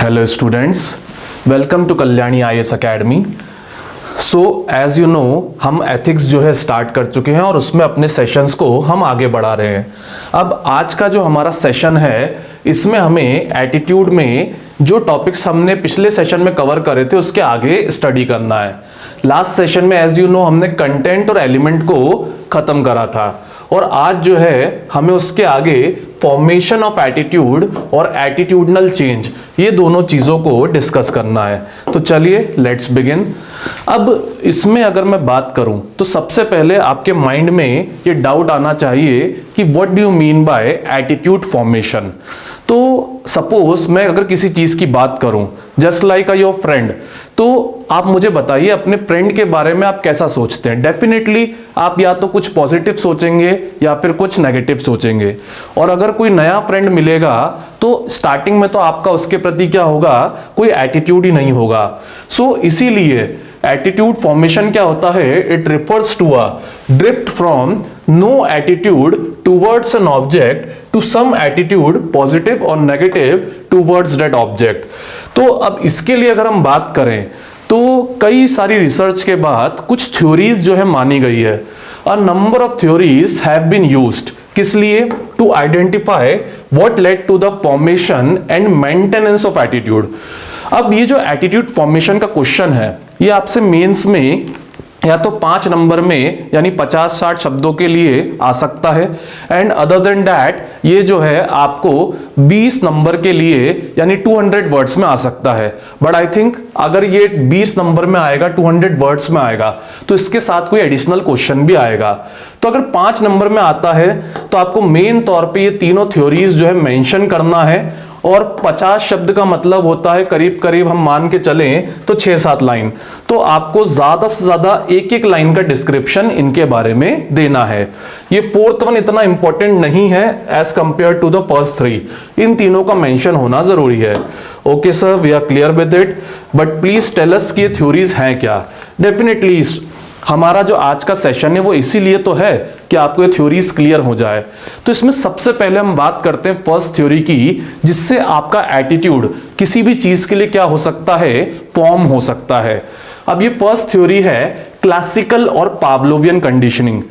Hello students, welcome to Kalyani IAS Academy। So as you know हम ethics जो है start कर चुके हैं और उसमें अपने सेशंस को हम आगे बढ़ा रहे हैं। अब आज का जो हमारा सेशन है इसमें हमें एटीट्यूड में जो टॉपिक्स हमने पिछले सेशन में कवर करे थे उसके आगे स्टडी करना है। लास्ट सेशन में एज यू नो हमने कंटेंट और एलिमेंट को खत्म करा था और आज जो है हमें उसके आगे फॉर्मेशन ऑफ एटीट्यूड और एटीट्यूडनल चेंज ये दोनों चीजों को डिस्कस करना है। तो चलिए लेट्स बिगिन। अब इसमें अगर मैं बात करूं तो सबसे पहले आपके माइंड में ये डाउट आना चाहिए कि what do you mean by attitude formation. तो सपोज मैं अगर किसी चीज की बात करूं जस्ट लाइक योर फ्रेंड, तो आप मुझे बताइए अपने फ्रेंड के बारे में आप कैसा सोचते हैं। डेफिनेटली आप या तो कुछ पॉजिटिव सोचेंगे या फिर कुछ नेगेटिव सोचेंगे। और अगर कोई नया फ्रेंड मिलेगा तो स्टार्टिंग में तो आपका उसके प्रति क्या होगा, कोई एटीट्यूड ही नहीं होगा। सो इसीलिए एटीट्यूड फॉर्मेशन क्या होता है, it refers to a drift from no attitude towards an object to some attitude positive और नेगेटिव टूवर्ड्स दैट ऑब्जेक्ट। तो अब इसके लिए अगर हम बात करें तो कई सारी रिसर्च के बाद कुछ थ्योरीज जो है मानी गई है। A number of theories have been used, किस लिए, to identify what led to the formation and maintenance of attitude. अब ये जो एटीट्यूड फॉर्मेशन का क्वेश्चन है ये आपसे मेंस में या तो 5 नंबर में यानी 50-60 शब्दों के लिए आ सकता है एंड अदर देन दैट ये जो है आपको 20 नंबर के लिए यानी 200 वर्ड्स में आ सकता है। बट आई थिंक अगर ये 20 नंबर में आएगा, 200 वर्ड्स में आएगा, तो इसके साथ कोई एडिशनल क्वेश्चन भी आएगा। तो अगर 5 नंबर में आता है तो आपको मेन तौर पे ये तीनों थ्योरीज जो है मेंशन करना है और 50 शब्द का मतलब होता है करीब करीब हम मान के चलें तो 6-7 लाइन। तो आपको ज्यादा से ज्यादा एक लाइन का डिस्क्रिप्शन इनके बारे में देना है। ये 4th वन इतना इंपॉर्टेंट नहीं है as compare to the first 3। इन तीनों का मेंशन होना जरूरी है। Okay sir, we are clear with it, but please tell us कि ये थ्योरीज हैं क्या। डेफिनेटली हमारा जो आज का सेशन है वो इसीलिए तो है कि आपको ये थ्योरीज क्लियर हो जाए। तो इसमें सबसे पहले हम बात करते हैं फर्स्ट थ्योरी की, जिससे आपका एटीट्यूड किसी भी चीज के लिए क्या हो सकता है, फॉर्म हो सकता है। अब ये फर्स्ट थ्योरी है क्लासिकल और पावलोवियन कंडीशनिंग।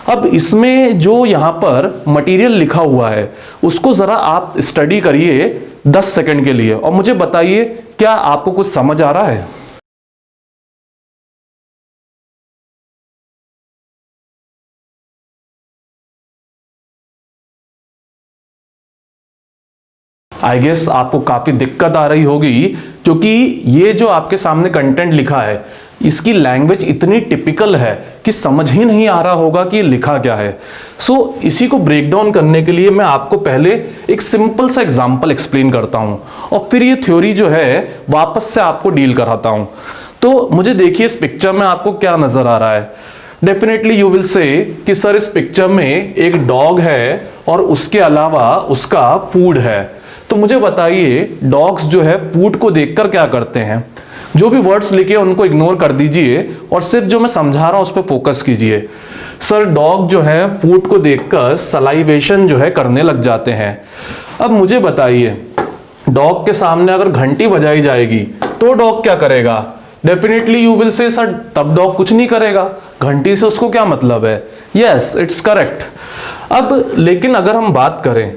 अब इसमें जो यहां पर मटेरियल लिखा हुआ है उसको जरा आप स्टडी करिए 10 सेकंड के लिए और मुझे बताइए क्या आपको कुछ समझ आ रहा है। आई गेस आपको काफी दिक्कत आ रही होगी क्योंकि ये जो आपके सामने कंटेंट लिखा है इसकी लैंग्वेज इतनी टिपिकल है कि समझ ही नहीं आ रहा होगा कि ये लिखा क्या है। सो इसी को ब्रेक डाउन करने के लिए मैं आपको पहले एक सिंपल सा एग्जांपल एक्सप्लेन करता हूं और फिर ये थ्योरी जो है वापस से आपको डील कराता हूं। तो मुझे देखिए इस पिक्चर में आपको क्या नजर आ रहा है। डेफिनेटली यू विल से कि सर इस पिक्चर में एक डॉग है और उसके अलावा उसका फूड है। तो मुझे बताइए डॉग्स जो है फूड को देखकर क्या करते हैं। जो भी वर्ड्स लिखे उनको इग्नोर कर दीजिए और सिर्फ जो मैं समझा रहा हूं उस पर फोकस कीजिए। सर डॉग जो है फूड को देखकर सलाइवेशन जो है करने लग जाते हैं। अब मुझे बताइए डॉग के सामने अगर घंटी बजाई जाएगी तो डॉग क्या करेगा। Definitely you will say sir तब डॉग कुछ नहीं करेगा, घंटी से उसको क्या मतलब है। Yes it's correct. अब लेकिन अगर हम बात करें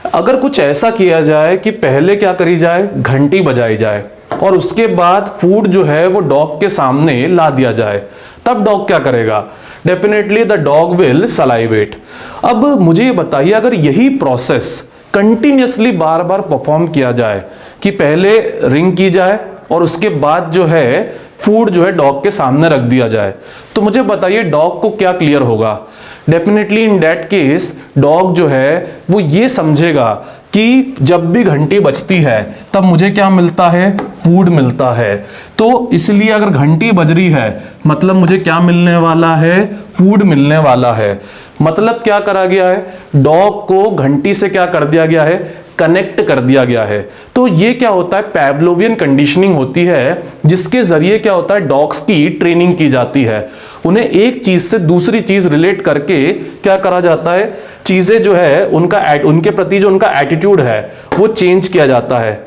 अगर कुछ ऐसा किया जाए कि पहले क्या करी जाए, घंटी बजाई जाए और उसके बाद फूड जो है वो डॉग के सामने ला दिया जाए, तब डॉग क्या करेगा। Definitely the dog will salivate. अब मुझे ये बताइए अगर यही प्रोसेस कंटिन्यूअसली बार बार परफॉर्म किया जाए कि पहले रिंग की जाए और उसके बाद जो है फूड जो है डॉग के सामने रख दिया जाए, तो मुझे बताइए डॉग को क्या क्लियर होगा। Definitely in that case dog जो है वो ये समझेगा कि जब भी घंटी बजती है तब मुझे क्या मिलता है, फूड मिलता है। तो इसलिए अगर घंटी बज रही है मतलब मुझे क्या मिलने वाला है, फूड मिलने वाला है। मतलब क्या करा गया है, डॉग को घंटी से क्या कर दिया गया है, कनेक्ट कर दिया गया है। तो ये क्या होता है, पैवलोवियन कंडीशनिंग होती है जिसके जरिए क्या होता है डॉग्स की ट्रेनिंग की जाती है। उन्हें एक चीज से दूसरी चीज रिलेट करके क्या करा जाता है, चीजें जो है उनके प्रति जो उनका एटीट्यूड है वो चेंज किया जाता है।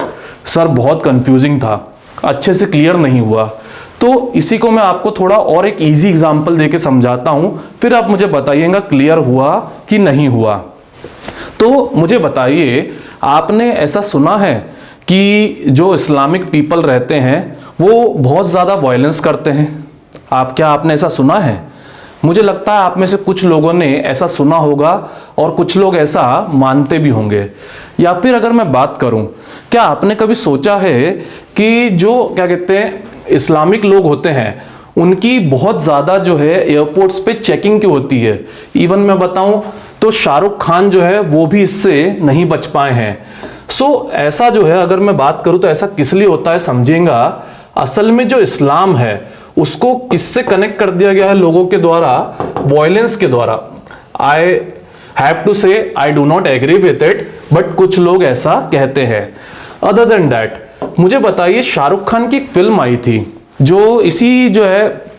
सर बहुत कंफ्यूजिंग था, अच्छे से क्लियर नहीं हुआ। तो इसी को मैं आपको थोड़ा और एक इजी एग्जांपल देके समझाता हूं, फिर आप मुझे बताइएगा क्लियर हुआ कि नहीं हुआ। तो मुझे बताइए, आपने ऐसा सुना है कि जो इस्लामिक पीपल रहते हैं वो बहुत ज़्यादा वायलेंस करते हैं? आपने ऐसा सुना है? मुझे लगता है आप में से कुछ लोगों ने ऐसा सुना होगा और कुछ लोग ऐसा मानते भी होंगे। या फिर अगर मैं बात करूं, क्या आपने कभी सोचा है कि जो क्या कहते हैं इस्लामिक लोग होते हैं, उनकी बहुत ज़्यादा जो है एयरपोर्ट्स पे चेकिंग क्यों होती है? इवन मैं बताऊं तो शाहरुख खान जो है वो भी इससे नहीं बच पाए हैं। ऐसा जो है, अगर मैं बात करूं तो ऐसा किस लिए होता है समझेगा। असल में जो इस्लाम है उसको किससे कनेक्ट कर दिया गया है लोगों के द्वारा? वॉयलेंस के द्वारा। आई have to say I do not agree with it, but कुछ लोग ऐसा कहते हैं। अदर देन दैट, मुझे बताइए, शाहरुख खान की एक फिल्म आई थी जो इसी जो है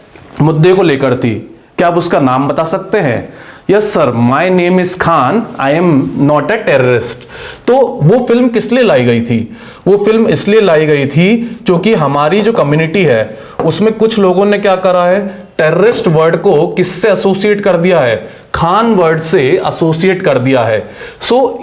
मुद्दे को लेकर थी, क्या आप उसका नाम बता सकते हैं? Yes sir, my name is Khan, I am not a terrorist. तो वो फिल्म किस लिए लाई गई थी? वो फिल्म इसलिए लाई गई थी क्योंकि हमारी जो कम्युनिटी है उसमें कुछ लोगों ने क्या करा है, टेररिस्ट वर्ड को किससे एसोसिएट कर दिया है? खान वर्ड से एसोसिएट कर दिया है।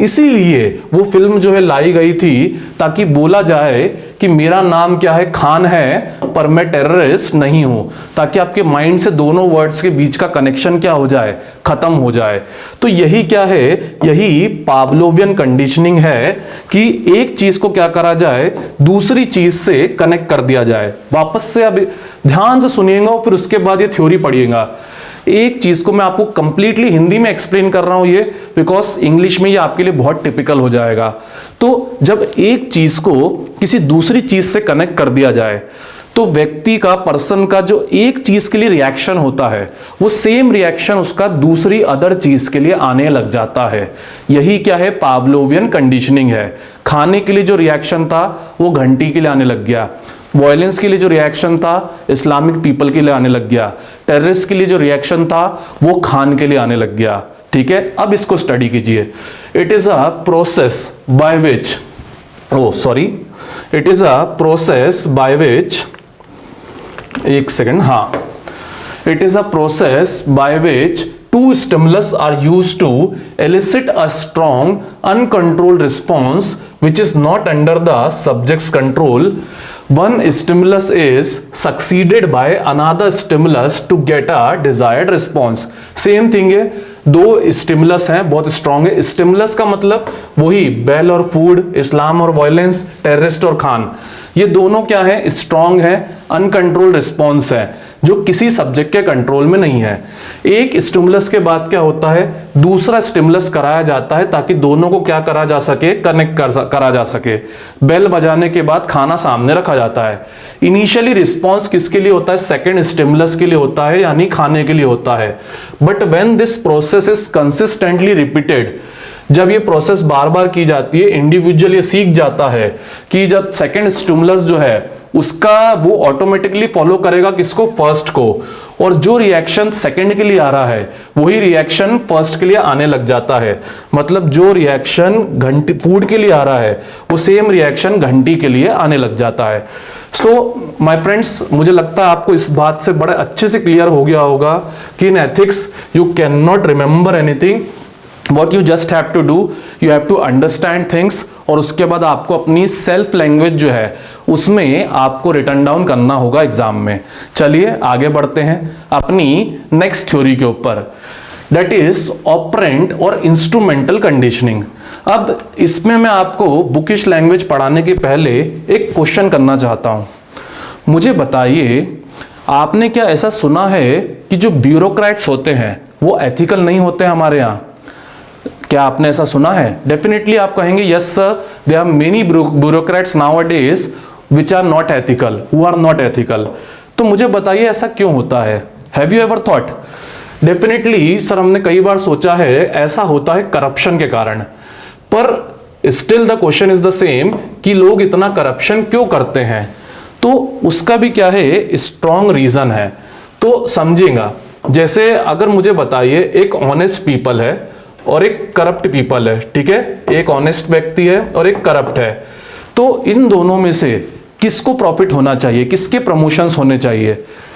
इसीलिए वो फिल्म जो है लाई गई थी ताकि बोला जाए कि मेरा नाम क्या है, खान है, पर मैं टेररिस्ट नहीं हूं, ताकि आपके माइंड से दोनों वर्ड्स के बीच का कनेक्शन क्या हो जाए, खत्म हो जाए। तो यही क्या है, यही पावलोवियन कंडीशनिंग है कि एक चीज को क्या करा जाए, दूसरी चीज से कनेक्ट कर दिया जाए। वापस से अब ध्यान से सुनिएगा और फिर उसके बाद ये थ्योरी पढ़िएगा। एक चीज को मैं आपको कंप्लीटली हिंदी में एक्सप्लेन कर रहा हूं ये, बिकॉज इंग्लिश में ये आपके लिए बहुत टिपिकल हो जाएगा। तो जब एक चीज को किसी दूसरी चीज से कनेक्ट कर दिया जाए तो व्यक्ति का, पर्सन का जो एक चीज के लिए रिएक्शन होता है वो सेम रिएक्शन उसका दूसरी अदर चीज के लिए आने लग जाता है। यही क्या है, पावलोवियन कंडीशनिंग है। खाने के लिए जो रिएक्शन था वो घंटी के लिए आने लग गया, वायलेंस के लिए जो रिएक्शन था इस्लामिक पीपल के लिए आने लग गया, टेररिस्ट के लिए जो रिएक्शन था वो खान के लिए आने लग गया। ठीक है, अब इसको स्टडी कीजिए। It is a process by which, it is a process by which, एक सेकेंड, हाँ, it is a process by which two stimulus are used to elicit a strong uncontrolled response which is not under the subject's control. One stimulus is succeeded by another stimulus to get a desired response. Same thing है, दो stimulus हैं, बहुत strong है। Stimulus का मतलब वही bell और food, इस्लाम और वायलेंस, टेररिस्ट और खान, ये दोनों क्या है, स्ट्रांग है, अनकंट्रोल्ड रिस्पॉन्स है जो किसी सब्जेक्ट के कंट्रोल में नहीं है। एक स्टिमुलस के बाद क्या होता है, दूसरा स्टिमुलस कराया जाता है ताकि दोनों को क्या करा जा सके, कनेक्ट करा जा सके। बेल बजाने के बाद खाना सामने रखा जाता है। इनिशियली रिस्पॉन्स किसके लिए होता है, सेकेंड स्टिमुलस के लिए होता है, यानी खाने के लिए होता है। But when this process is consistently repeated, जब ये प्रोसेस बार बार की जाती है, इंडिविजुअल ये सीख जाता है कि जब सेकंड स्टिमुलस जो है उसका वो ऑटोमेटिकली फॉलो करेगा किसको, फर्स्ट को, और जो रिएक्शन सेकंड के लिए आ रहा है वही रिएक्शन फर्स्ट के लिए आने लग जाता है। मतलब जो रिएक्शन घंटी फूड के लिए आ रहा है वो सेम रिएक्शन घंटी के लिए आने लग जाता है। सो माय फ्रेंड्स, मुझे लगता है आपको इस बात से बड़े अच्छे से क्लियर हो गया होगा कि इन ethics you can not remember anything. What you just have to do, you have to understand things, और उसके बाद आपको अपनी सेल्फ लैंग्वेज जो है उसमें आपको रिटर्न डाउन करना होगा एग्जाम में। चलिए आगे बढ़ते हैं अपनी नेक्स्ट थ्योरी के ऊपर, दैट इज ऑपरेंट और इंस्ट्रूमेंटल कंडीशनिंग। अब इसमें मैं आपको बुकिश लैंग्वेज पढ़ाने के पहले एक क्वेश्चन करना चाहता हूं। मुझे बताइए, आपने क्या ऐसा सुना है कि जो ब्यूरोक्रेट्स होते हैं वो एथिकल नहीं होते हमारे यहाँ? क्या आपने ऐसा सुना है? डेफिनेटली आप कहेंगे yes sir, there are many bureaucrats nowadays which are not ethical, who are not ethical. तो मुझे बताइए ऐसा क्यों होता है? Have you ever thought? Definitely sir, हमने कई बार सोचा है ऐसा होता है करप्शन के कारण, पर still the question is the same कि लोग इतना करप्शन क्यों करते हैं? तो उसका भी क्या है, स्ट्रॉन्ग रीजन है। तो समझिएगा, जैसे अगर मुझे बताइए एक ऑनेस्ट पीपल है और एक करप्ट पीपल है, ठीक है, एक ऑनेस्ट व्यक्ति है और एक करप्ट है। तो इन दोनों में से किसको प्रॉफिट होना चाहिए, किसके प्रमोशंस होने चाहिए?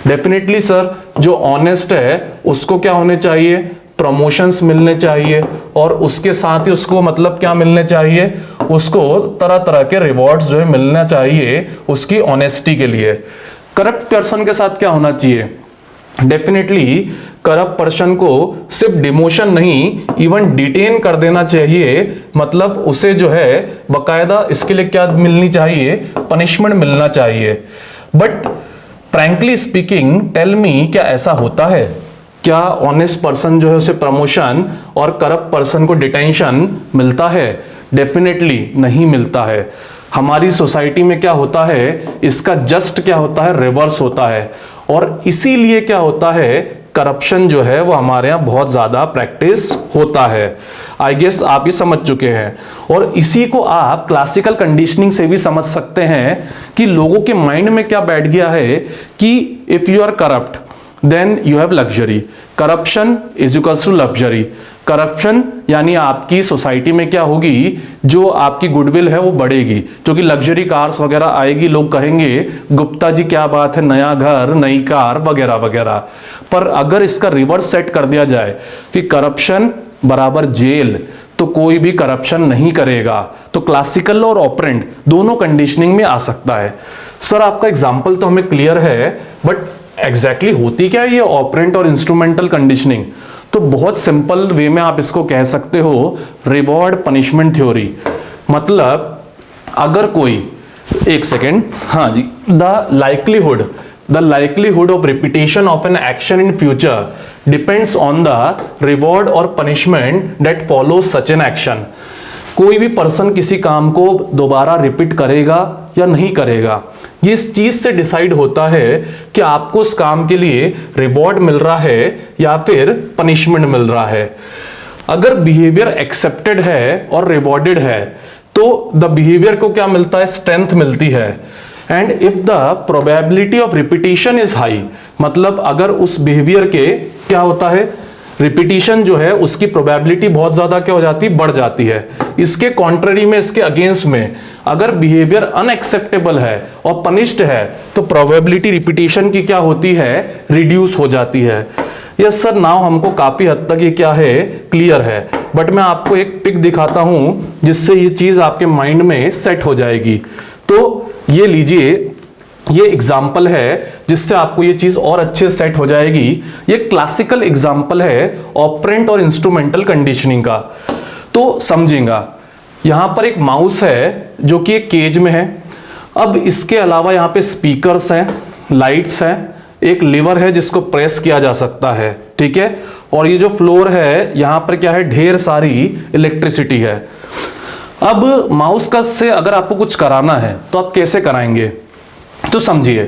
डेफिनेटली सर, जो ऑनेस्ट है उसको क्या होने चाहिए? प्रमोशंस मिलने चाहिए, और उसके साथ ही उसको मतलब क्या मिलने चाहिए? उसको तरह तरह के रिवॉर्ड्स जो है मिलना चाहिए उसकी ऑनेस्टी के लिए। करप्ट पर्सन के साथ क्या होना चाहिए? डेफिनेटली करप्ट पर्सन को सिर्फ डिमोशन नहीं, इवन डिटेन कर देना चाहिए, मतलब उसे जो है बकायदा इसके लिए क्या मिलनी चाहिए? पनिशमेंट मिलना चाहिए। But frankly speaking tell me, क्या ऐसा होता है? क्या ऑनेस्ट पर्सन जो है उसे प्रमोशन और करप्ट पर्सन को डिटेंशन मिलता है? डेफिनेटली नहीं मिलता है। हमारी सोसाइटी में क्या होता है, इसका जस्ट क्या होता है? रिवर्स होता है। और इसीलिए क्या होता है, करप्शन जो है वो हमारे यहाँ बहुत ज्यादा प्रैक्टिस होता है। आई गेस आप ये समझ चुके हैं। और इसी को आप क्लासिकल कंडीशनिंग से भी समझ सकते हैं कि लोगों के माइंड में क्या बैठ गया है कि if you are corrupt then you have luxury, corruption is equals to luxury. Corruption यानी आपकी सोसाइटी में क्या होगी, जो आपकी गुडविल है वो बढ़ेगी, क्योंकि लग्जरी कार्स वगैरह आएगी, लोग कहेंगे गुप्ता जी क्या बात है, नया घर नई कार वगैरह वगैरह। पर अगर इसका रिवर्स सेट कर दिया जाए कि करप्शन बराबर जेल, तो कोई भी करप्शन नहीं करेगा। तो क्लासिकल और ऑपरेंट दोनों कंडीशनिंग में आ सकता है। सर आपका एग्जाम्पल तो हमें क्लियर है, बट एग्जैक्टली होती क्या है ये ऑपरेंट और इंस्ट्रूमेंटल कंडीशनिंग? तो बहुत सिंपल वे में आप इसको कह सकते हो रिवॉर्ड पनिशमेंट थ्योरी। मतलब अगर कोई, एक सेकेंड, हाँ जी, the likelihood of repetition of an action in future depends on the reward और punishment that follow such an action. कोई भी पर्सन किसी काम को दोबारा रिपीट करेगा या नहीं करेगा, ये इस चीज से डिसाइड होता है कि आपको उस काम के लिए रिवॉर्ड मिल रहा है या फिर पनिशमेंट मिल रहा है। अगर बिहेवियर एक्सेप्टेड है और रिवॉर्डेड है तो द बिहेवियर को क्या मिलता है? स्ट्रेंथ मिलती है। And if the probability of repetition is high, मतलब अगर उस बिहेवियर के क्या होता है, रिपीटिशन जो है उसकी प्रोबेबिलिटी बहुत ज्यादा क्या हो जाती है? बढ़ जाती है। इसके कॉन्ट्ररी में, इसके अगेंस्ट में, अगर बिहेवियर अनएक्सेप्टेबल है और पनिश्ड है तो प्रोबेबिलिटी रिपीटिशन की क्या होती है? रिड्यूस हो जाती है। यस सर, नाउ हमको काफी हद तक ये क्या है? क्लियर है। बट मैं आपको एक पिक दिखाता हूं जिससे ये चीज आपके माइंड में सेट हो जाएगी। तो ये लीजिए, ये एग्जाम्पल है जिससे आपको ये चीज और अच्छे सेट हो जाएगी। ये क्लासिकल एग्जाम्पल है ऑपरेंट और इंस्ट्रूमेंटल कंडीशनिंग का। तो समझेगा, यहां पर एक माउस है जो कि एक केज में है। अब इसके अलावा यहां पे स्पीकर्स हैं, लाइट्स हैं, एक लीवर है जिसको प्रेस किया जा सकता है, ठीक है। और ये जो फ्लोर है यहां पर क्या है? ढेर सारी इलेक्ट्रिसिटी है। अब माउस का से अगर आपको कुछ कराना है तो आप कैसे कराएंगे? तो समझिए,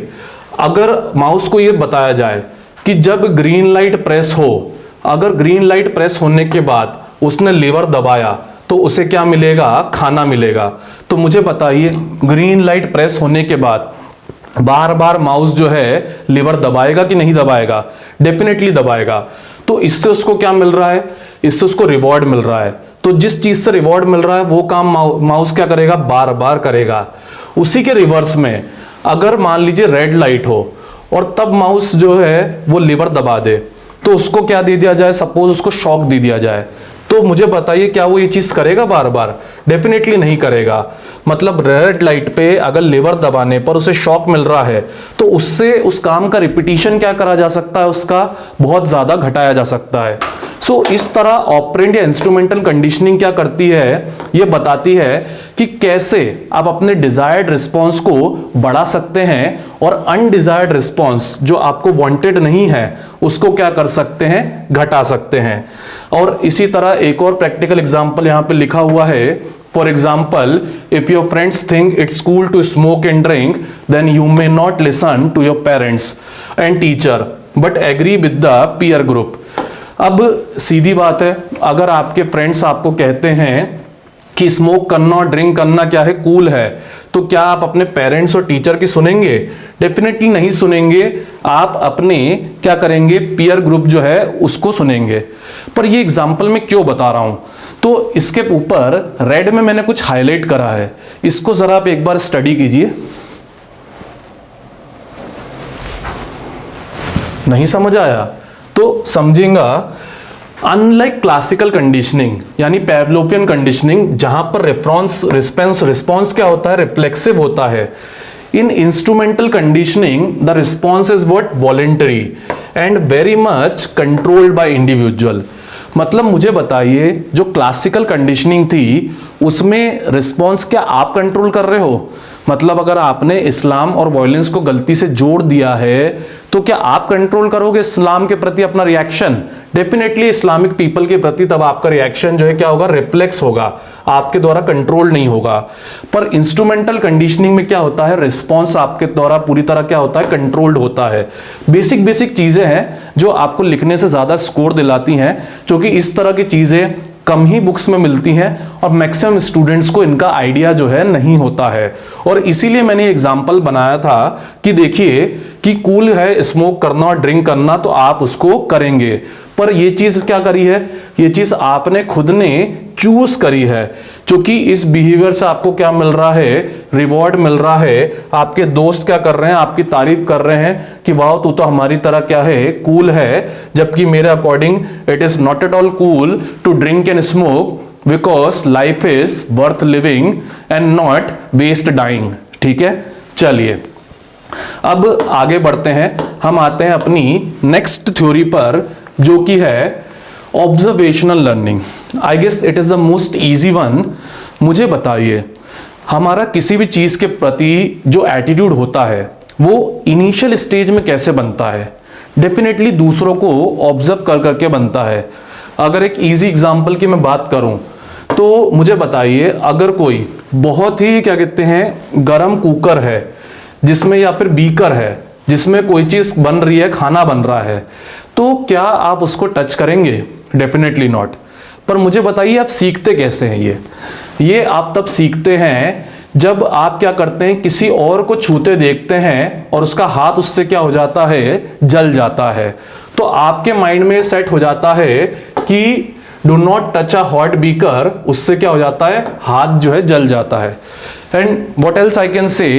अगर माउस को यह बताया जाए कि जब ग्रीन लाइट प्रेस हो, अगर ग्रीन लाइट प्रेस होने के बाद उसने लीवर दबाया तो उसे क्या मिलेगा? खाना मिलेगा। तो मुझे बताइए, ग्रीन लाइट प्रेस होने के बाद बार बार माउस जो है लीवर दबाएगा कि नहीं दबाएगा? डेफिनेटली दबाएगा। तो इससे उसको क्या मिल रहा है? इससे उसको रिवॉर्ड मिल रहा है। तो जिस चीज से रिवॉर्ड मिल रहा है वो काम माउस क्या करेगा? बार बार करेगा। उसी के रिवर्स में अगर मान लीजिए रेड लाइट हो और तब माउस जो है वो लीवर दबा दे, तो उसको क्या दे दिया जाए? सपोज उसको शॉक दे दिया जाए, तो मुझे बताइए क्या वो ये चीज करेगा बार बार? डेफिनेटली नहीं करेगा। मतलब रेड लाइट पे अगर लीवर दबाने पर उसे शॉक मिल रहा है तो उससे उस काम का रिपीटिशन क्या करा जा सकता है? उसका बहुत ज्यादा घटाया जा सकता है। सो इस तरह ऑपरेंट या इंस्ट्रूमेंटल कंडीशनिंग क्या करती है? ये बताती है कि कैसे आप अपने डिजायर्ड रिस्पॉन्स को बढ़ा सकते हैं और अनडिजायर्ड रिस्पॉन्स जो आपको वांटेड नहीं है उसको क्या कर सकते हैं? घटा सकते हैं। और इसी तरह एक और प्रैक्टिकल एग्जांपल यहां पे लिखा हुआ है। For example, if your friends think it's cool to smoke and drink, then you may not listen to your parents and teacher but agree with the peer group. अब सीधी बात है, अगर आपके फ्रेंड्स आपको कहते हैं कि स्मोक करना और ड्रिंक करना क्या है? कूल है, तो क्या आप अपने पेरेंट्स और टीचर की सुनेंगे? डेफिनेटली नहीं सुनेंगे। आप अपने क्या करेंगे? पीयर ग्रुप जो है उसको सुनेंगे। पर ये एग्जाम्पल मैं क्यों बता रहा हूं? तो इसके ऊपर रेड में मैंने कुछ हाईलाइट करा है, इसको जरा आप एक बार स्टडी कीजिए। नहीं समझ आया तो समझेंगा, अनलाइक क्लासिकल कंडीशनिंग यानी पेवलोवियन कंडीशनिंग, जहां पर रिस्पॉन्स क्या होता है, रिफ्लेक्सिव होता है। In instrumental conditioning the response is what, voluntary and very much controlled by individual. मतलब मुझे बताइए, जो क्लासिकल कंडीशनिंग थी उसमें रिस्पॉन्स क्या आप कंट्रोल कर रहे हो? मतलब अगर आपने इस्लाम और वायलेंस को गलती से जोड़ दिया है तो क्या आप कंट्रोल करोगे इस्लाम के प्रति अपना रिएक्शन? डेफिनेटली इस्लामिक पीपल के प्रति तब आपका रिएक्शन जो है क्या होगा, रिफ्लेक्स होगा, आपके द्वारा कंट्रोल नहीं होगा। पर इंस्ट्रूमेंटल कंडीशनिंग में क्या होता है, रिस्पॉन्स आपके द्वारा पूरी तरह क्या होता है, कंट्रोल्ड होता है। बेसिक चीजें हैं जो आपको लिखने से ज्यादा स्कोर दिलाती हैं, क्योंकि इस तरह की चीजें कम ही बुक्स में मिलती हैं और मैक्सिमम स्टूडेंट्स को इनका आइडिया जो है नहीं होता है। और इसीलिए मैंने एग्जांपल बनाया था कि देखिए कि कूल है स्मोक करना और ड्रिंक करना, तो आप उसको करेंगे, पर ये चीज क्या करी है, ये चीज आपने खुद ने चूज करी है, क्योंकि इस बिहेवियर से आपको क्या मिल रहा है, रिवॉर्ड मिल रहा है। आपके दोस्त क्या कर रहे हैं, आपकी तारीफ कर रहे हैं कि वाह तू तो हमारी तरह क्या है, कूल है, जबकि मेरे according it is not at all cool to drink and smoke, because life is worth living and not waste dying. ठीक है, चलिए अब आगे बढ़ते हैं, हम आते हैं अपनी नेक्स्ट थ्योरी पर, जो कि है observational learning. I guess it is the most easy one. मुझे बताइए, हमारा किसी भी चीज के प्रति जो एटीट्यूड होता है वो इनिशियल स्टेज में कैसे बनता है? डेफिनेटली दूसरों को ऑब्जर्व कर करके बनता है। अगर एक इजी एग्जांपल की मैं बात करूं तो मुझे बताइए, अगर कोई बहुत ही क्या कहते हैं गरम कुकर है जिसमें, या फिर बीकर है जिसमें कोई चीज बन रही है, खाना बन रहा है, तो क्या आप उसको टच करेंगे? Definitely not. पर मुझे बताइए आप सीखते कैसे हैं? ये आप तब सीखते हैं जब आप क्या करते हैं, किसी और को छूते देखते हैं और उसका हाथ उससे क्या हो जाता है, जल जाता है, तो आपके माइंड में सेट हो जाता है कि do not touch a hot beaker, उससे क्या हो जाता है, हाथ जो है जल जाता है। And what else I can say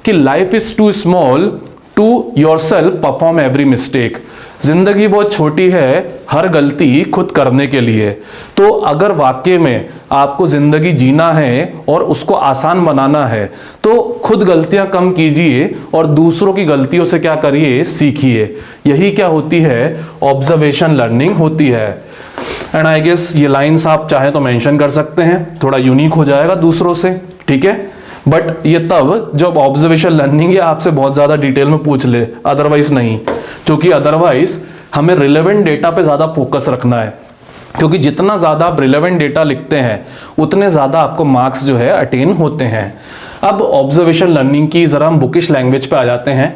कि life is too small to yourself perform every mistake. जिंदगी बहुत छोटी है हर गलती खुद करने के लिए। तो अगर वाकई में आपको जिंदगी जीना है और उसको आसान बनाना है तो खुद गलतियां कम कीजिए और दूसरों की गलतियों से क्या करिए, सीखिए। यही क्या होती है, ऑब्जर्वेशन लर्निंग होती है। एंड आई गेस ये लाइंस आप चाहे तो मेंशन कर सकते हैं, थोड़ा यूनिक हो जाएगा दूसरों से, ठीक है। बट ये तब जब ऑब्जर्वेशन लर्निंग ये आपसे बहुत ज्यादा डिटेल में पूछ ले, अदरवाइज नहीं, क्योंकि अदरवाइज हमें रिलेवेंट डेटा पे ज्यादा फोकस रखना है, क्योंकि जितना ज्यादा आप रिलेवेंट डेटा लिखते हैं उतने ज्यादा आपको मार्क्स जो है अटेन होते हैं। अब ऑब्जर्वेशन लर्निंग की जरा हम बुकिश लैंग्वेज पे आ जाते हैं।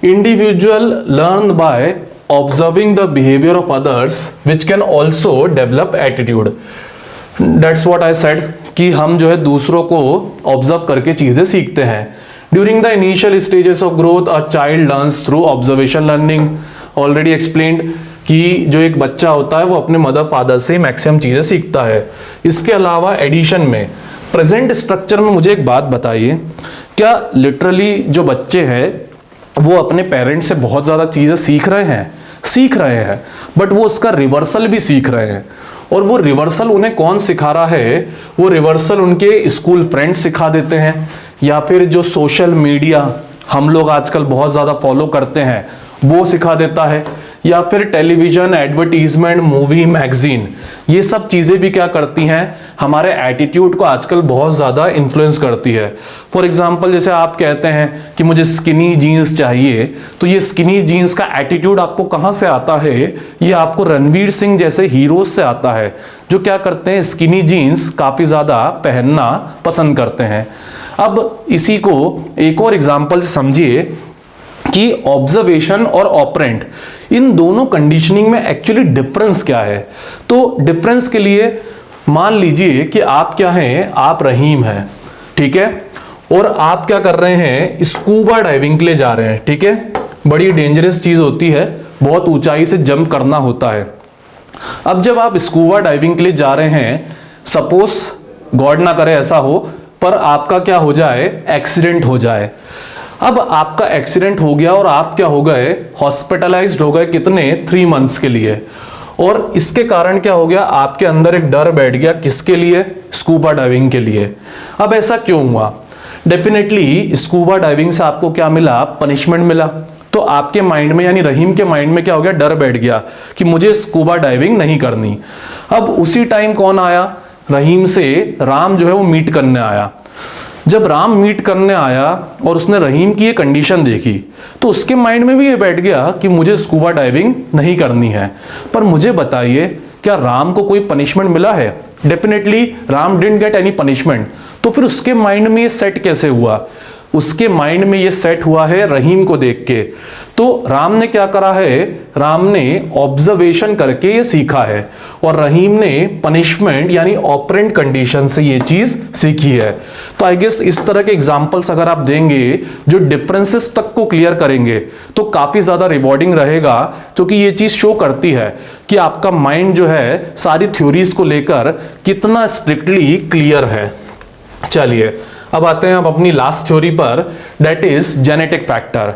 Individual learn by observing the behaviour of others which can also develop attitude. That's what I said कि हम जो है दूसरों को ऑब्जर्व करके चीजें सीखते हैं। During the initial stages of growth a child learns through observation learning. Already explained कि जो एक बच्चा होता है वो अपने मदर फादर से मैक्सिमम चीजें सीखता है। इसके अलावा एडिशन में प्रेजेंट स्ट्रक्चर में मुझे एक बात बताइए, क्या लिटरली जो बच्चे हैं वो अपने पेरेंट्स से बहुत ज्यादा चीजें सीख रहे हैं, बट वो उसका रिवर्सल भी सीख रहे हैं। और वो रिवर्सल उन्हें कौन सिखा रहा है? वो रिवर्सल उनके स्कूल फ्रेंड्स सिखा देते हैं, या फिर जो सोशल मीडिया हम लोग आजकल बहुत ज़्यादा फॉलो करते हैं वो सिखा देता है, या फिर टेलीविज़न, एडवर्टीजमेंट, मूवी, मैगजीन, ये सब चीज़ें भी क्या करती हैं, हमारे एटीट्यूड को आजकल बहुत ज़्यादा इन्फ्लुएंस करती है। फॉर एग्जांपल जैसे आप कहते हैं कि मुझे स्किनी जीन्स चाहिए, तो ये स्किनी जीन्स का एटीट्यूड आपको कहाँ से आता है? ये आपको रणवीर सिंह जैसे हीरोज से आता है, जो क्या करते हैं, स्किनी जीन्स काफ़ी ज़्यादा पहनना पसंद करते हैं। अब इसी को एक और एग्जाम्पल से समझिए कि ऑब्जर्वेशन और ऑपरेंट, इन दोनों कंडीशनिंग में एक्चुअली डिफरेंस क्या है। तो डिफरेंस के लिए मान लीजिए कि आप क्या हैं, आप रहीम हैं, ठीक है, और आप क्या कर रहे हैं, स्कूबा डाइविंग के लिए जा रहे हैं, ठीक है। बड़ी डेंजरस चीज होती है, बहुत ऊंचाई से जंप करना होता है। अब जब आप स्कूबा डाइविंग के लिए जा रहे हैं सपोज गॉड ना करे ऐसा हो, पर आपका क्या हो जाए, एक्सीडेंट हो जाए। अब आपका एक्सीडेंट हो गया और आप क्या हो गए, हॉस्पिटलाइज्ड हो गए, कितने, 3 मंथ्स के लिए। और इसके कारण क्या हो गया, आपके अंदर एक डर बैठ गया, किसके लिए, स्कूबा डाइविंग के लिए। अब ऐसा क्यों हुआ, डेफिनेटली स्कूबा डाइविंग से आपको क्या मिला, पनिशमेंट मिला। तो आपके माइंड में यानी रहीम के माइंड में क्या हो गया, डर बैठ गया कि मुझे स्कूबा डाइविंग नहीं करनी। अब उसी टाइम कौन आया, रहीम से राम जो है वो मीट करने आया। जब राम मीट करने आया और उसने रहीम की ये कंडीशन देखी तो उसके माइंड में भी ये बैठ गया कि मुझे स्कूबा डाइविंग नहीं करनी है। पर मुझे बताइए, क्या राम को कोई पनिशमेंट मिला है? Definitely Ram didn't get any punishment. तो फिर उसके माइंड में ये सेट कैसे हुआ? उसके माइंड में ये सेट हुआ है रहीम को देख के। तो राम ने क्या करा है, राम ने ऑब्जर्वेशन करके ये सीखा है और रहीम ने पनिशमेंट यानी ऑपरेंट कंडीशन से ये चीज सीखी है। तो आई गेस इस तरह के एग्जांपल्स अगर आप देंगे जो डिफरेंसेस तक को क्लियर करेंगे तो काफी ज्यादा रिवॉर्डिंग रहेगा, क्योंकि ये चीज शो करती है कि आपका माइंड जो है सारी थ्योरीज को लेकर कितना स्ट्रिक्टली क्लियर है। चलिए अब आते हैं अपनी लास्ट थ्योरी पर, दैट इज जेनेटिक फैक्टर।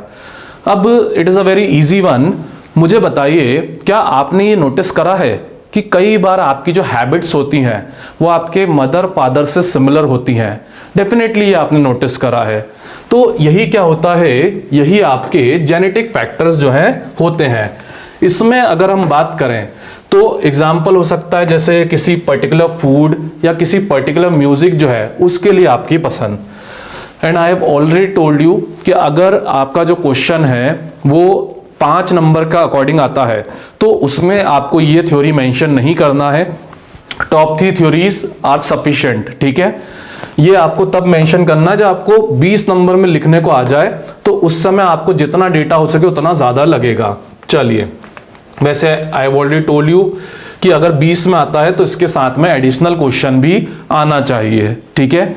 अब it is a very easy one. मुझे बताइए, क्या आपने ये नोटिस करा है कि कई बार आपकी जो हैबिट्स होती हैं वो आपके मदर फादर से सिमिलर होती हैं? डेफिनेटली ये आपने नोटिस करा है। तो यही क्या होता है, यही आपके जेनेटिक फैक्टर्स जो हैं होते हैं। इसमें अगर हम बात करें तो एग्जाम्पल हो सकता है जैसे किसी पर्टिकुलर फूड या किसी पर्टिकुलर म्यूजिक जो है उसके लिए आपकी पसंद। And I have already told you कि अगर आपका जो क्वेश्चन है वो 5 नंबर का अकॉर्डिंग आता है तो उसमें आपको ये थ्योरी मेंशन नहीं करना है। टॉप 3 थ्योरीज आर सफिशिएंट, ठीक है। ये आपको तब मेंशन करना है जब आपको 20 नंबर में लिखने को आ जाए, तो उस समय आपको जितना डेटा हो सके उतना ज्यादा लगेगा। चलिए, वैसे I have already told you कि अगर 20 में आता है तो इसके साथ में एडिशनल क्वेश्चन भी आना चाहिए, ठीक है।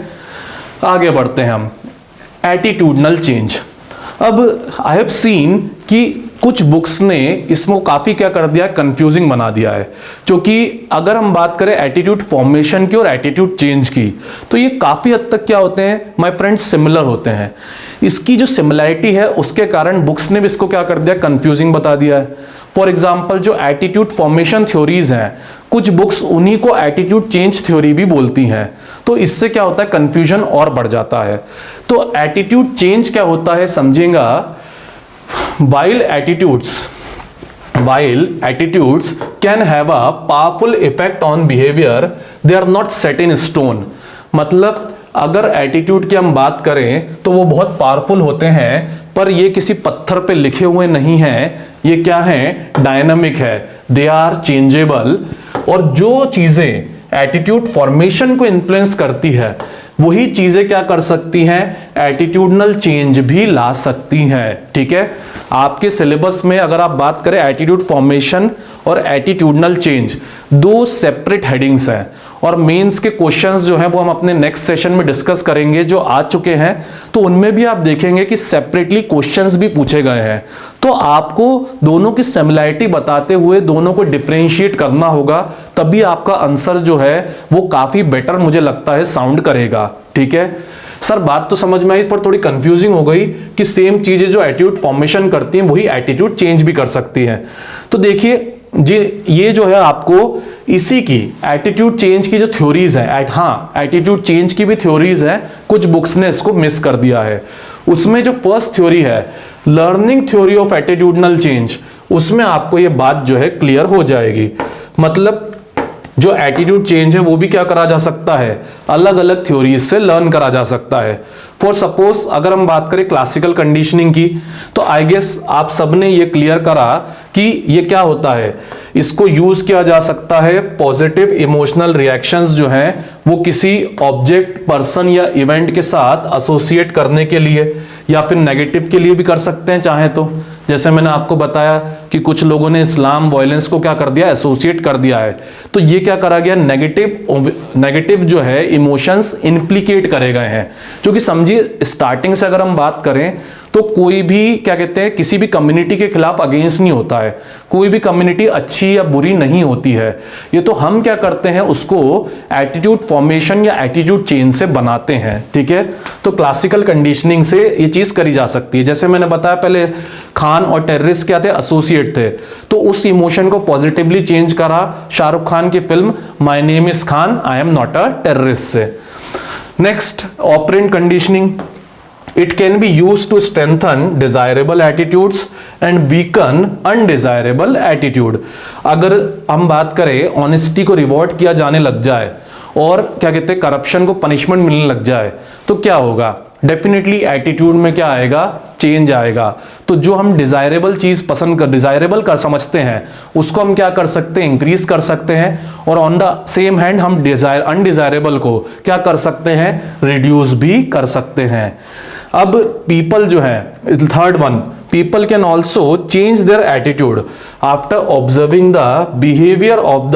आगे बढ़ते हैं हम, एटीट्यूडनल चेंज। अब आई हैव सीन कि कुछ बुक्स ने इसमें काफी क्या कर दिया, कंफ्यूजिंग बना दिया है। क्योंकि अगर हम बात करें एटीट्यूड फॉर्मेशन की और एटीट्यूड चेंज की, तो ये काफी हद तक क्या होते हैं माय फ्रेंड्स, सिमिलर होते हैं। इसकी जो सिमिलैरिटी है उसके कारण बुक्स ने भी इसको क्या कर दिया, कंफ्यूजिंग बता दिया है। फॉर एग्जाम्पल जो एटीट्यूड फॉर्मेशन थ्योरीज हैं, कुछ बुक्स उन्हीं को एटीट्यूड चेंज थ्योरी भी बोलती हैं। तो इससे क्या होता है, कंफ्यूजन और बढ़ जाता है। तो एटीट्यूड चेंज क्या होता है समझेगा, while attitudes can have a powerful effect on behavior, they are not set in stone। मतलब अगर एटीट्यूड की हम बात करें तो वो बहुत पावरफुल होते हैं, पर ये किसी पत्थर पे लिखे हुए नहीं हैं, ये क्या है, डायनामिक है, दे आर चेंजेबल। और जो चीजें एटीट्यूड फॉर्मेशन को इन्फ्लुएंस करती है वही चीजें क्या कर सकती हैं, एटीट्यूडनल चेंज भी ला सकती हैं, ठीक है। आपके सिलेबस में अगर आप बात करें एटीट्यूड फॉर्मेशन और एटीट्यूडनल चेंज, 2 सेपरेट हेडिंग्स हैं और मेंस के क्वेश्चंस जो हैं वो हम अपने नेक्स्ट सेशन में डिस्कस करेंगे जो आ चुके हैं। तो उनमें भी आप देखेंगे कि सेपरेटली क्वेश्चंस भी पूछे गए हैं। तो आपको दोनों की सिमिलैरिटी बताते हुए दोनों को डिफरेंशिएट करना होगा, तभी आपका आंसर जो है वो काफी बेटर मुझे लगता है साउंड करेगा, ठीक है। सर बात तो समझ में आई, पर थोड़ी कंफ्यूजिंग हो गई कि सेम चीजें जो एटीट्यूड फॉर्मेशन करती हैं वही एटीट्यूड चेंज भी कर सकती हैं। तो देखिए ये जो है आपको इसी की एटीट्यूड चेंज की जो थ्योरीज है, हाँ एटीट्यूड चेंज की भी थ्योरीज है, कुछ बुक्स ने इसको मिस कर दिया है। उसमें जो फर्स्ट थ्योरी है learning theory of attitudinal change, उसमें आपको ये बात जो है क्लियर हो जाएगी। मतलब जो एटीट्यूड चेंज है वो भी क्या करा जा सकता है, अलग अलग थ्योरीज से लर्न करा जा सकता है। फॉर सपोज अगर हम बात करें क्लासिकल कंडीशनिंग की, तो आई गेस आप सबने ये क्लियर करा कि ये क्या होता है, इसको यूज किया जा सकता है पॉजिटिव इमोशनल रिएक्शंस जो हैं वो किसी ऑब्जेक्ट, पर्सन या इवेंट के साथ एसोसिएट करने के लिए, या फिर नेगेटिव के लिए भी कर सकते हैं चाहे तो। जैसे मैंने आपको बताया कि कुछ लोगों ने इस्लाम वायलेंस को क्या कर दिया, एसोसिएट कर दिया है, तो ये क्या करा गया, नेगेटिव जो है इमोशंस इंप्लीकेट करे गए हैं। क्योंकि समझिए स्टार्टिंग से अगर हम बात करें तो कोई भी क्या कहते हैं, किसी भी कम्युनिटी के खिलाफ अगेंस्ट नहीं होता है, कोई भी कम्युनिटी अच्छी या बुरी नहीं होती है। ये तो हम क्या करते हैं, उसको एटीट्यूड फॉर्मेशन या एटीट्यूड चेंज से बनाते हैं, ठीक है। तो क्लासिकल कंडीशनिंग से ये चीज करी जा सकती है। जैसे मैंने बताया पहले, खान और टेररिस्ट क्या थे, एसोसिएट थे, तो उस इमोशन को पॉजिटिवली चेंज करा शाहरुख खान की फिल्म my name is Khan I am not a terrorist से। Next, operant conditioning. It can be used to strengthen desirable attitudes and weaken undesirable attitude। अगर हम बात करें ऑनेस्टी को रिवॉर्ड किया जाने लग जाए और क्या कहते हैं करप्शन को पनिशमेंट मिलने लग जाए तो क्या होगा, डेफिनेटली एटीट्यूड में क्या आएगा, चेंज आएगा। तो जो हम डिजायरेबल चीज डिजायरेबल कर समझते हैं उसको हम क्या कर सकते हैं, इंक्रीज कर सकते हैं, और ऑन द सेम हैंड हम अनडिजायरेबल को क्या कर सकते हैं, रिड्यूस भी कर सकते हैं। अब पीपल जो है, third one, people can also change their attitude after observing the behaviour of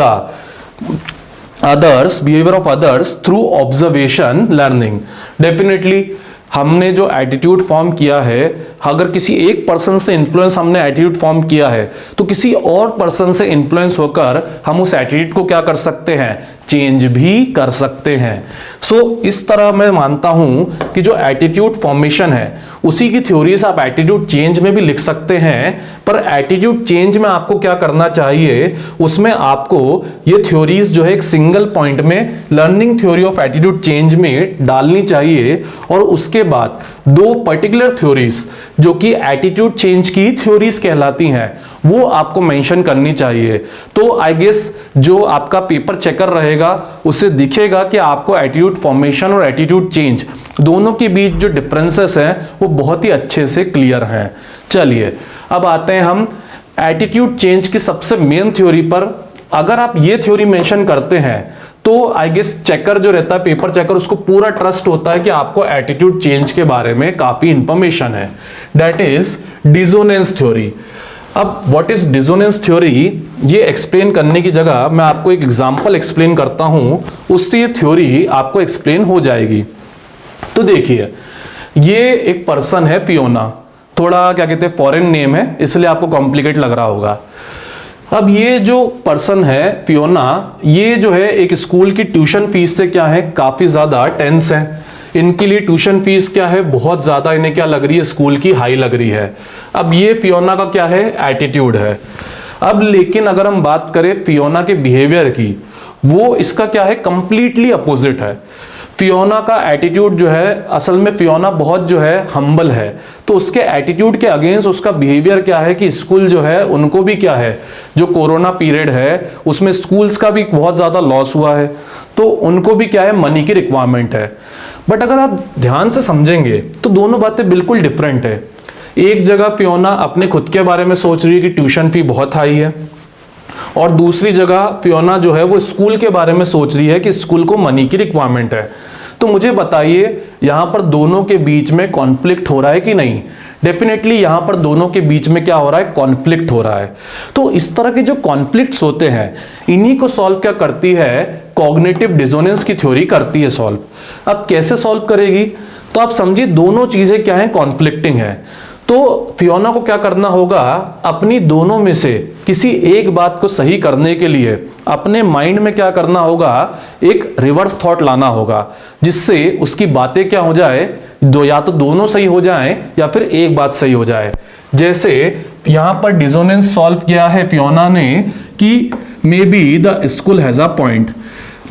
others through observation learning. Definitely हमने जो एटीट्यूड फॉर्म किया है, अगर किसी एक पर्सन से इन्फ्लुएंस हमने एटीट्यूड फॉर्म किया है तो किसी और पर्सन से इन्फ्लुएंस होकर हम उस एटीट्यूड को क्या कर सकते हैं, चेंज भी कर सकते हैं। सो इस तरह मैं मानता हूं कि जो एटीट्यूड फॉर्मेशन है उसी की थ्योरीज आप एटीट्यूड चेंज में भी लिख सकते हैं, पर एटीट्यूड चेंज में आपको क्या करना चाहिए, उसमें आपको ये थ्योरीज जो है एक सिंगल पॉइंट में learning theory of attitude change में डालनी चाहिए, और उसके बाद दो पर्टिकुलर थ्योरीज जो कि एटीट्यूड चेंज की थ्योरीज कहलाती हैं वो आपको मेंशन करनी चाहिए। तो आई गेस जो आपका पेपर चेकर रहेगा उससे दिखेगा कि आपको एटीट्यूड फॉर्मेशन और एटीट्यूड चेंज दोनों के बीच जो डिफरेंसेस हैं वो बहुत ही अच्छे से क्लियर हैं। चलिए अब आते हैं हम एटीट्यूड चेंज की सबसे मेन थ्योरी पर। अगर आप ये थ्योरी मेंशन करते हैं तो आई गेस चेकर जो रहता है, पेपर चेकर, उसको पूरा ट्रस्ट होता है कि आपको एटीट्यूड चेंज के बारे में काफी इंफॉर्मेशन है। That is dissonance theory. अब व्हाट इज डिसोनेंस थ्योरी, ये एक्सप्लेन करने की जगह मैं आपको एक एग्जांपल एक्सप्लेन करता हूं, उससे ये थ्योरी आपको एक्सप्लेन हो जाएगी। तो देखिए, ये एक पर्सन है फियोना, थोड़ा क्या कहते हैं फॉरेन नेम है इसलिए आपको कॉम्प्लिकेट लग रहा होगा। अब ये जो पर्सन है फियोना, ये जो है एक स्कूल की ट्यूशन फीस से क्या है, काफी ज्यादा टेंस है। इनके लिए ट्यूशन फीस क्या है, बहुत ज्यादा इन्हें क्या लग रही है, स्कूल की हाई लग रही है। अब ये फियोना का क्या है, एटीट्यूड है। अब लेकिन अगर हम बात करें फियोना के बिहेवियर की, वो इसका क्या है, कंप्लीटली अपोजिट है। फियोना का एटीट्यूड जो है, असल में फियोना बहुत जो है हम्बल है, तो उसके एटीट्यूड के अगेंस्ट उसका बिहेवियर क्या है कि स्कूल जो है उनको भी क्या है, जो कोरोना पीरियड है उसमें स्कूल्स का भी बहुत ज्यादा लॉस हुआ है, तो उनको भी क्या है, मनी की रिक्वायरमेंट है। बट अगर आप ध्यान से समझेंगे तो दोनों बातें बिल्कुल डिफरेंट है। एक जगह फियोना अपने खुद के बारे में सोच रही है कि ट्यूशन फी बहुत हाई है, और दूसरी जगह फियोना जो है वो स्कूल के बारे में सोच रही है कि स्कूल को मनी की रिक्वायरमेंट है। तो मुझे बताइए यहां पर दोनों के बीच में कॉन्फ्लिक्ट हो रहा है कि नहीं। डेफिनेटली यहां पर दोनों के बीच में क्या हो रहा है, कॉन्फ्लिक्ट हो रहा है। तो इस तरह के जो कॉन्फ्लिक्ट्स होते हैं इन्हीं को सॉल्व क्या करती है, कॉग्निटिव डिसोनेंस की थ्योरी करती है सॉल्व। अब कैसे सॉल्व करेगी, तो आप समझिए दोनों चीजें क्या है, कॉन्फ्लिक्टिंग है। तो फियोना को क्या करना होगा, अपनी दोनों में से किसी एक बात को सही करने के लिए अपने माइंड में क्या करना होगा, एक रिवर्स थॉट लाना होगा, जिससे उसकी बातें क्या हो जाए, या तो दोनों सही हो जाएं या फिर एक बात सही हो जाए। जैसे यहां पर डिसोनेंस सॉल्व किया है फियोना ने कि may be the school has a point,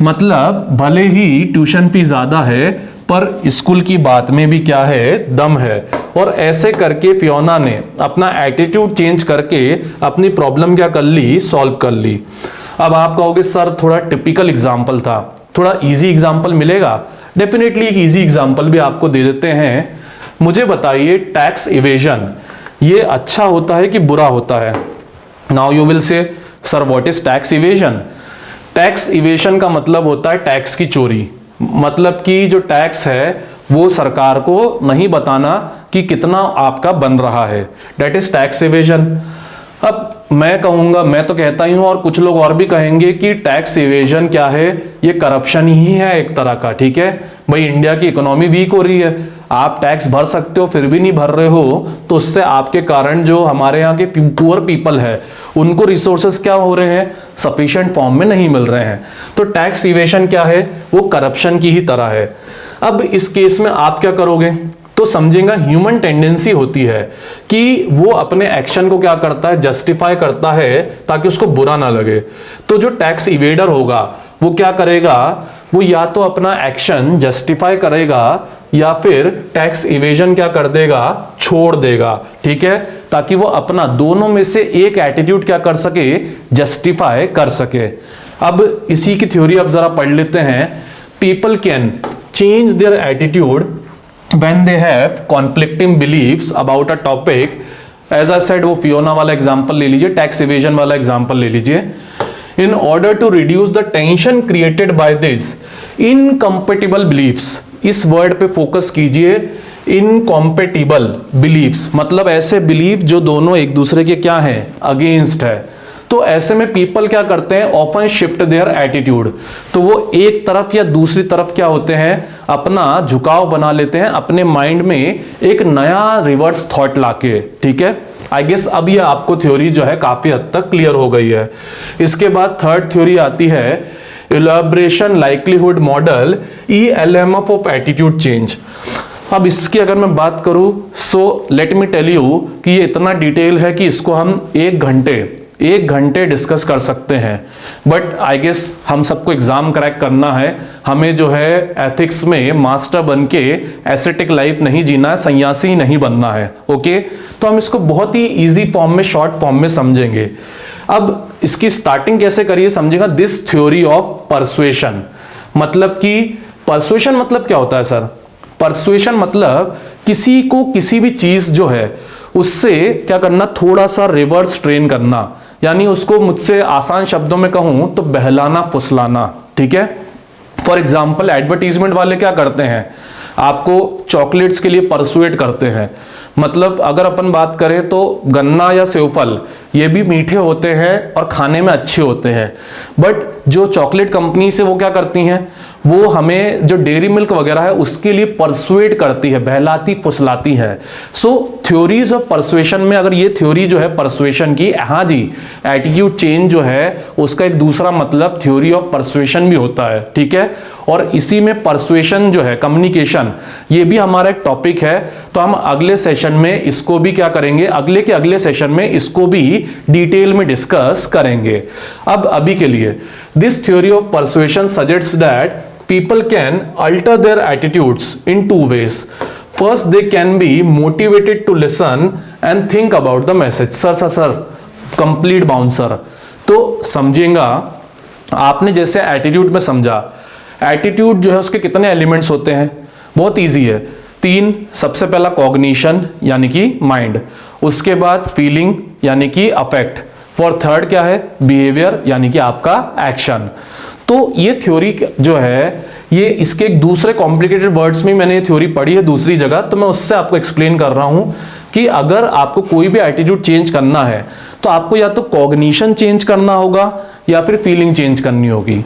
मतलब भले ही ट्यूशन फी ज्यादा है पर स्कूल की बात में भी क्या है, दम है। और ऐसे करके फियोना ने अपना एटीट्यूड चेंज करके अपनी प्रॉब्लम क्या कर ली, सॉल्व कर ली। अब आप कहोगे सर थोड़ा टिपिकल एग्जांपल था, थोड़ा इजी एग्जांपल मिलेगा। डेफिनेटली एक इजी एग्जांपल भी आपको दे देते हैं। मुझे बताइए टैक्स इवेजन ये अच्छा होता है कि बुरा होता है। Now you will say sir what is tax evasion. Tax evasion का मतलब होता है टैक्स की चोरी, मतलब कि जो टैक्स है वो सरकार को नहीं बताना कि कितना आपका बन रहा है, डेट इज टैक्स इवेजन। अब मैं कहूंगा, मैं तो कहता ही हूं और कुछ लोग और भी कहेंगे कि टैक्स इवेजन क्या है, ये करप्शन ही है एक तरह का। ठीक है भाई, इंडिया की इकोनॉमी वीक हो रही है, आप टैक्स भर सकते हो फिर भी नहीं भर रहे हो, तो उससे आपके कारण जो हमारे यहाँ के पुअर पीपल है उनको रिसोर्सेस क्या हो रहे हैं, सफिशिएंट फॉर्म में नहीं मिल रहे हैं। तो टैक्स इवेशन क्या है, वो करप्शन की ही तरह है। अब इस केस में आप क्या करोगे, तो समझेगा ह्यूमन टेंडेंसी होती है कि वो अपने एक्शन को क्या करता है, जस्टिफाई करता है ताकि उसको बुरा ना लगे। तो जो टैक्स इवेडर होगा वो क्या करेगा, वो या तो अपना एक्शन जस्टिफाई करेगा या फिर टैक्स इवेजन क्या कर देगा, छोड़ देगा, ठीक है, ताकि वो अपना दोनों में से एक एटीट्यूड क्या कर सके, जस्टिफाई कर सके। अब इसी की थ्योरी अब जरा पढ़ लेते हैं। People can change their attitude when they have conflicting beliefs about a topic, as I said वो फियोना वाला एग्जांपल ले लीजिए, टैक्स इवेजन वाला एग्जांपल ले लीजिए। in order to reduce the tension created by this incompatible beliefs, इस word पे focus कीजिए, इनकॉम्पेटिबल बिलीव्स मतलब ऐसे बिलीफ जो दोनों एक दूसरे के क्या हैं, अगेंस्ट है। तो ऐसे में पीपल क्या करते हैं, ऑफन शिफ्ट देयर एटीट्यूड, तो वो एक तरफ या दूसरी तरफ क्या होते हैं, अपना झुकाव बना लेते हैं अपने माइंड में एक नया रिवर्स थॉट लाके, ठीक है। आई गेस अब ये आपको थ्योरी जो है काफी हद तक क्लियर हो गई है। इसके बाद थर्ड थ्योरी आती है elaboration likelihood model ELMF of attitude change. अब इसकी अगर मैं बात करूं, so let me tell you कि ये इतना डिटेल है कि इसको हम एक घंटे डिस्कस कर सकते हैं, बट आई गेस हम सबको एग्जाम क्रैक करना है, हमें जो है एथिक्स में मास्टर बन के एस्थेटिक लाइफ नहीं जीना है, सन्यासी नहीं बनना है, ओके। तो हम इसको बहुत ही इजी फॉर्म में, शॉर्ट फॉर्म में समझेंगे। अब इसकी स्टार्टिंग कैसे करिए समझेगा, दिस थ्योरी ऑफ परसुएशन, मतलब कि परसुएशन मतलब क्या होता है सर, परसुएशन मतलब किसी को किसी भी चीज जो है उससे क्या करना, थोड़ा सा रिवर्स ट्रेन करना, यानी उसको मुझसे आसान शब्दों में कहूं तो बहलाना फुसलाना, ठीक है। फॉर एग्जाम्पल एडवर्टीजमेंट वाले क्या करते हैं, आपको चॉकलेट्स के लिए परसुएट करते हैं। मतलब अगर अपन बात करें तो गन्ना या सेवफल ये भी मीठे होते हैं और खाने में अच्छे होते हैं, बट जो चॉकलेट कंपनी से वो क्या करती हैं, वो हमें जो डेयरी मिल्क वगैरह है उसके लिए परसुएट करती है, बहलाती फुसलाती है। सो थ्योरीज ऑफ परसुएशन में अगर ये थ्योरी जो है परसुएशन की, हाँ जी, एटीट्यूड चेंज जो है उसका एक दूसरा मतलब थ्योरी ऑफ परसुएशन भी होता है, ठीक है। और इसी में परसुएशन जो है, कम्युनिकेशन, ये भी हमारा एक टॉपिक है। तो हम अगले सेशन में इसको भी क्या करेंगे, अगले के अगले सेशन में इसको भी डिटेल में डिस्कस करेंगे। अब अभी के लिए this theory of persuasion suggests that people can alter their attitudes in two ways. First, they can be motivated to listen and think about the message. Sir complete bouncer। तो समझिएगा, आपने जैसे एटीट्यूड में समझा, एटीट्यूड जो है उसके कितने एलिमेंट्स होते हैं, बहुत इजी है, 3। सबसे पहला कॉग्निशन यानी कि माइंड, उसके बाद फीलिंग यानी कि अफेक्ट, और थर्ड क्या है, बिहेवियर यानी कि आपका एक्शन। तो ये थ्योरी जो है, ये इसके एक दूसरे कॉम्प्लिकेटेड वर्ड्स में मैंने ये थ्योरी पढ़ी है दूसरी जगह, तो मैं उससे आपको एक्सप्लेन कर रहा हूं कि अगर आपको कोई भी एटीट्यूड चेंज करना है तो आपको या तो कॉग्निशन चेंज करना होगा या फिर फीलिंग चेंज करनी होगी,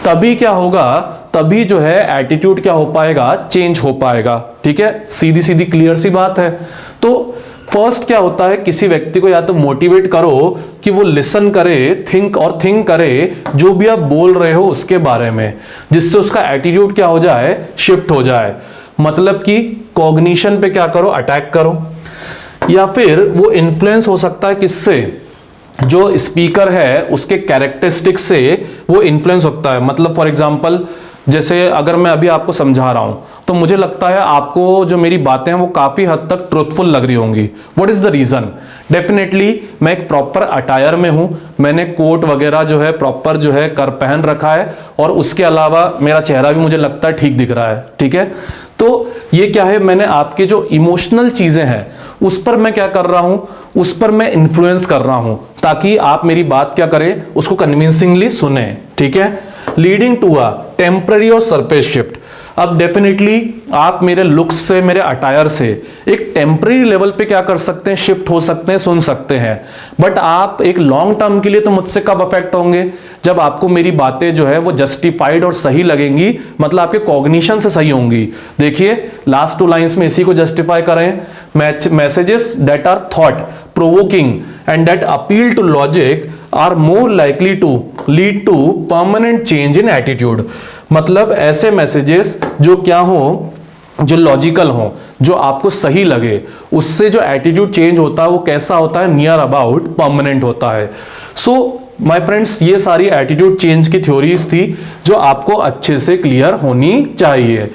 तभी क्या होगा, तभी जो है एटीट्यूड क्या हो पाएगा, चेंज हो पाएगा, ठीक है। सीधी सीधी क्लियर सी बात है। तो फर्स्ट क्या होता है, किसी व्यक्ति को या तो मोटिवेट करो कि वो लिसन करे, थिंक करे जो भी आप बोल रहे हो उसके बारे में, जिससे उसका एटीट्यूड क्या हो जाए, शिफ्ट हो जाए। मतलब कि कॉग्निशन पे क्या करो, अटैक करो, या फिर वो इन्फ्लुएंस हो सकता है किससे, जो स्पीकर है उसके कैरेक्टरिस्टिक्स से वो इन्फ्लुएंस होता है। मतलब फॉर एग्जांपल, जैसे अगर मैं अभी आपको समझा रहा हूं तो मुझे लगता है आपको जो मेरी बातें हैं वो काफी हद तक ट्रूथफुल लग रही होंगी। What is the reason? Definitely मैं एक प्रॉपर अटायर में हूं, मैंने कोट वगैरह जो है प्रॉपर जो है कर पहन रखा है, और उसके अलावा मेरा चेहरा भी मुझे लगता है ठीक दिख रहा है, ठीक है। तो ये क्या है, मैंने आपके जो इमोशनल चीजें हैं उस पर मैं क्या कर रहा हूं, उस पर मैं इन्फ्लुएंस कर रहा हूं, ताकि आप मेरी बात क्या करें, उसको कन्विंसिंगली सुने, ठीक है। लीडिंग टू अ टेम्पररी और सरफेस शिफ्ट। अब डेफिनेटली आप मेरे लुक्स से, मेरे अटायर से एक टेम्परेरी लेवल पे क्या कर सकते हैं, शिफ्ट हो सकते हैं, सुन सकते हैं, बट आप एक लॉन्ग टर्म के लिए तो मुझसे कब अफेक्ट होंगे, जब आपको मेरी बातें जो है वो जस्टिफाइड और सही लगेंगी, मतलब आपके कॉग्निशन से सही होंगी। देखिए लास्ट 2 लाइंस में इसी को जस्टिफाई करें, messages that are thought provoking and that appeal to logic are more likely to lead to permanent change in attitude. मतलब ऐसे मैसेजेस जो क्या हो, जो लॉजिकल हो, जो आपको सही लगे, उससे जो एटीट्यूड चेंज होता है वो कैसा होता है, नियर अबाउट परमानेंट होता है। सो माय फ्रेंड्स, ये सारी एटीट्यूड चेंज की थ्योरीज थी जो आपको अच्छे से क्लियर होनी चाहिए।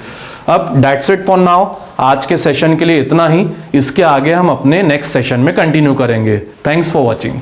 अब दैट्स इट फॉर नाउ, आज के सेशन के लिए इतना ही। इसके आगे हम अपने नेक्स्ट सेशन में कंटिन्यू करेंगे। Thanks for watching.